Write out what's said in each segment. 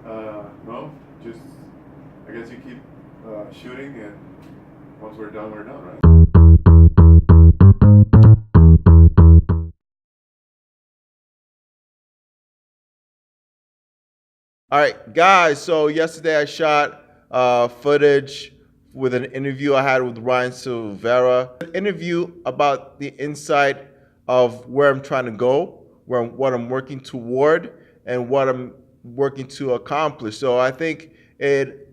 No, just I guess you keep shooting, and once we're done, right? All right, guys. So yesterday I shot footage with an interview I had with Ryan Silvera. An interview about the insight of where I'm trying to go, what I'm working toward, and what I'm working to accomplish. So I think it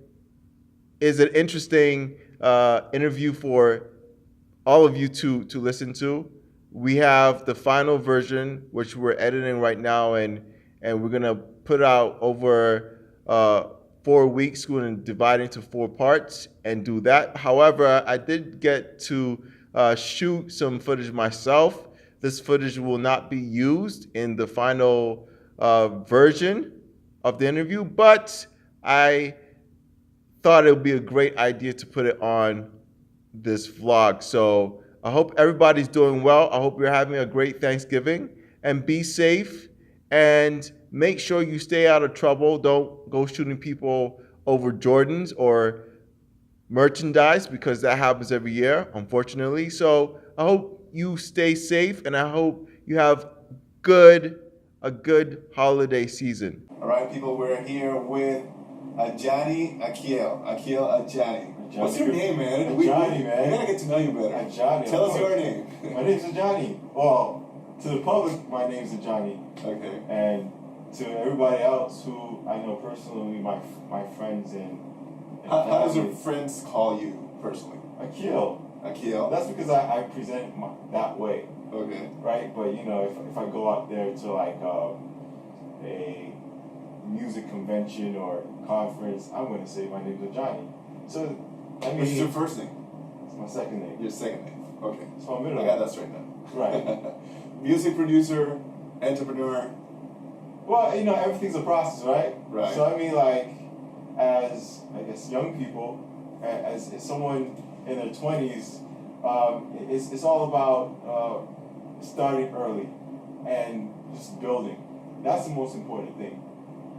is an interesting interview for all of you to listen to. We have the final version, which we're editing right now, and we're gonna put out over 4 weeks. We're gonna divide into 4 parts and do that. However, I did get to shoot some footage myself. This footage will not be used in the final version of the interview, but I thought it would be a great idea to put it on this vlog. So I hope everybody's doing well. I hope you're having a great Thanksgiving, and be safe, and make sure you stay out of trouble. Don't go shooting people over Jordans or merchandise, because that happens every year, unfortunately. So I hope you stay safe, and I hope you have a good holiday season. All right, people, we're here with Ajani Ajani. What's your name, man? Ajani, man. We gotta get to know you better. Ajani. Tell us your name. My name's Ajani. Well, to the public, my name's Ajani. Okay. And to everybody else who I know personally, my friends and how does your friends call you personally? Akil. That's because I present that way. Okay. Right? But, you know, if I go out there to like a music convention or conference, I'm going to say my name's Ajani. So, I mean, what's your first name? It's my second name. Your second name. Okay. So I'm I got that straight now. Right. Music producer, entrepreneur. Well, you know, everything's a process, right? Right. So I mean, like, as I guess young people, as someone in their 20s, it's all about starting early and just building. That's the most important thing.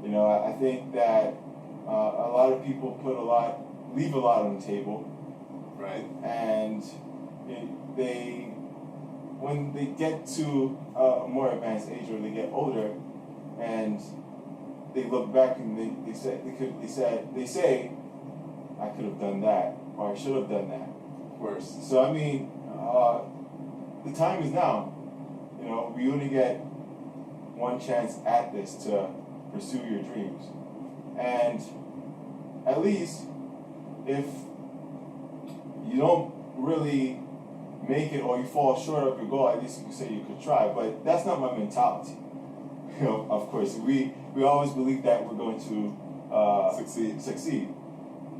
You know, I think that a lot of people leave a lot on the table. Right. And when they get to a more advanced age, or they get older, and they look back and they say, I could have done that, or I should have done that. Of course. So I mean, the time is now. You know, we only get one chance at this to pursue your dreams, and at least if you don't really make it, or you fall short of your goal, at least you can say you could try. But that's not my mentality. You know, of course, we always believe that we're going to succeed.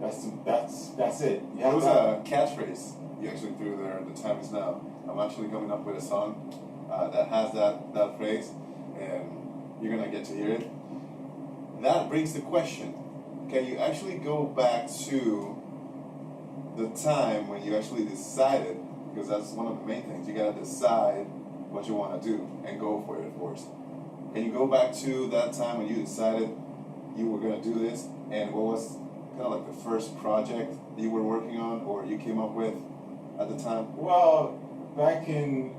That's it. It was a catchphrase you actually threw there. The time is now. I'm actually coming up with a song that has that phrase, and you're gonna get to hear it. That brings the question: can you actually go back to the time when you actually decided? Because that's one of the main things. You gotta decide what you want to do and go for it, of course. Can you go back to that time when you decided you were gonna do this, and what was kind of like the first project you were working on, or you came up with at the time? Well, back in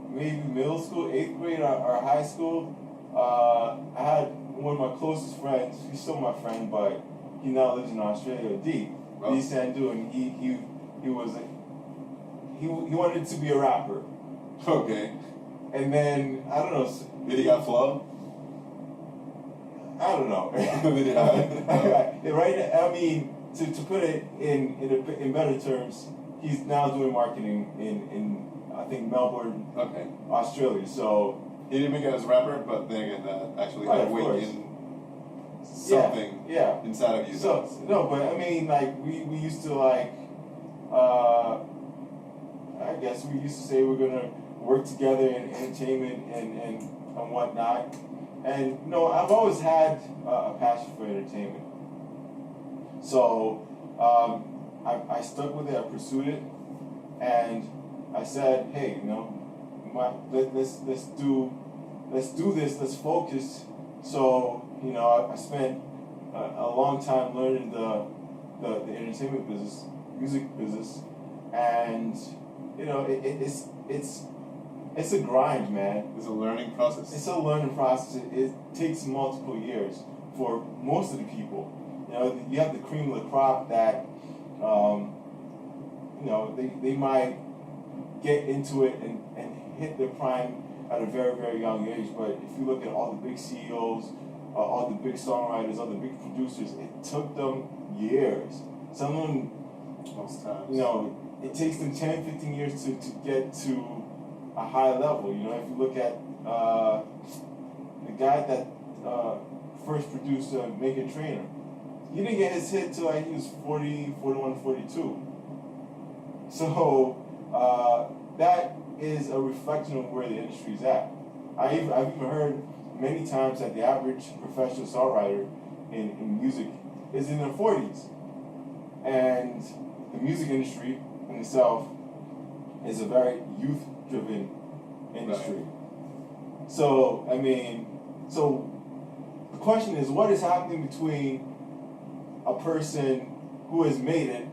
maybe middle school, 8th grade, or high school, I had one of my closest friends. He's still my friend, but he now lives in Australia. D Sandu, and he wanted to be a rapper. Okay. And then I don't know. Did he got flow? I don't know. Right. I mean, to put it in better terms, he's now doing marketing in I think Melbourne, okay, Australia. So he didn't make it as a rapper, but then again, that actually had awakened something inside of you. So no, but I mean, like we used to like, I guess we used to say we're gonna work together in entertainment and whatnot. And no, I've always had a passion for entertainment. So I stuck with it. I pursued it, and I said, hey, you know, let's do this. Let's focus So, I spent a long time learning the entertainment business, music business, and it's a grind, man. It's a learning process. It's a learning process. It takes multiple years for most of the people. You have the cream of the crop that, they might get into it and hit their prime at a very, very young age. But if you look at all the big CEOs, all the big songwriters, all the big producers, it took them years. Some of them, Most times. it takes them 10, 15 years to get to a high level. If you look at the guy that first produced Megan Trainor, he didn't get his hit till he was 40, 41, 42. So that is a reflection of where the industry's at. I've even heard many times that the average professional songwriter in music is in their 40s. And the music industry in itself is a very youth-driven industry. Right. So the question is, what is happening between a person who has made it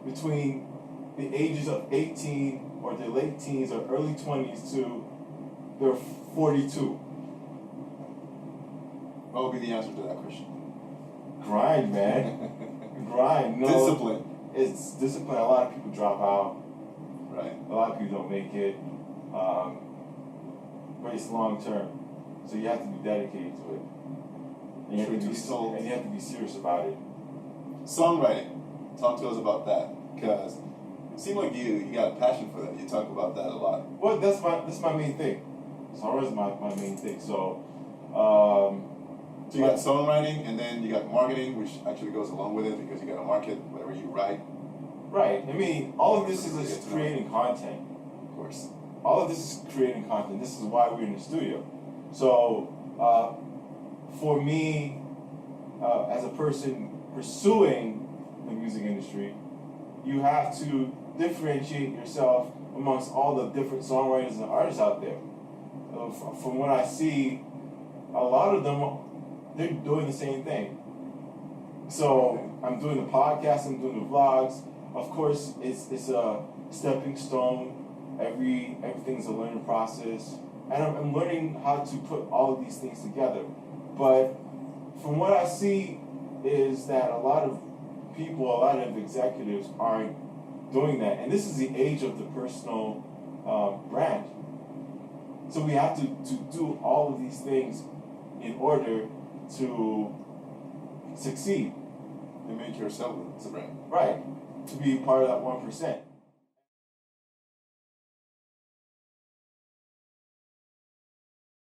between the ages of 18 or their late teens or early 20s to their 42? What would be the answer to that question? Grind, man. Grind. No, Discipline. It's discipline. A lot of people drop out. Right. A lot of people don't make it. But it's long term. So you have to be dedicated to it. And you have to be serious about it. Songwriting. Talk to us about that, because it seemed like you got a passion for that. You talk about that a lot. Well, that's my main thing. Songwriting is my main thing. So So you got songwriting, and then you got marketing, which actually goes along with it, because you got to market whatever you write. Right. All of this is just creating content. Of course. All of this is creating content. This is why we're in the studio. So for me, as a person pursuing the music industry, you have to differentiate yourself amongst all the different songwriters and artists out there. From what I see, a lot of them, they're doing the same thing. So I'm doing the podcast, I'm doing the vlogs. Of course, it's a stepping stone. Everything's a learning process, and I'm learning how to put all of these things together. But from what I see, is that a lot of people, a lot of executives aren't doing that, and this is the age of the personal brand. So we have to do all of these things in order to succeed. And make yourself the brand. Right. To be part of that 1%.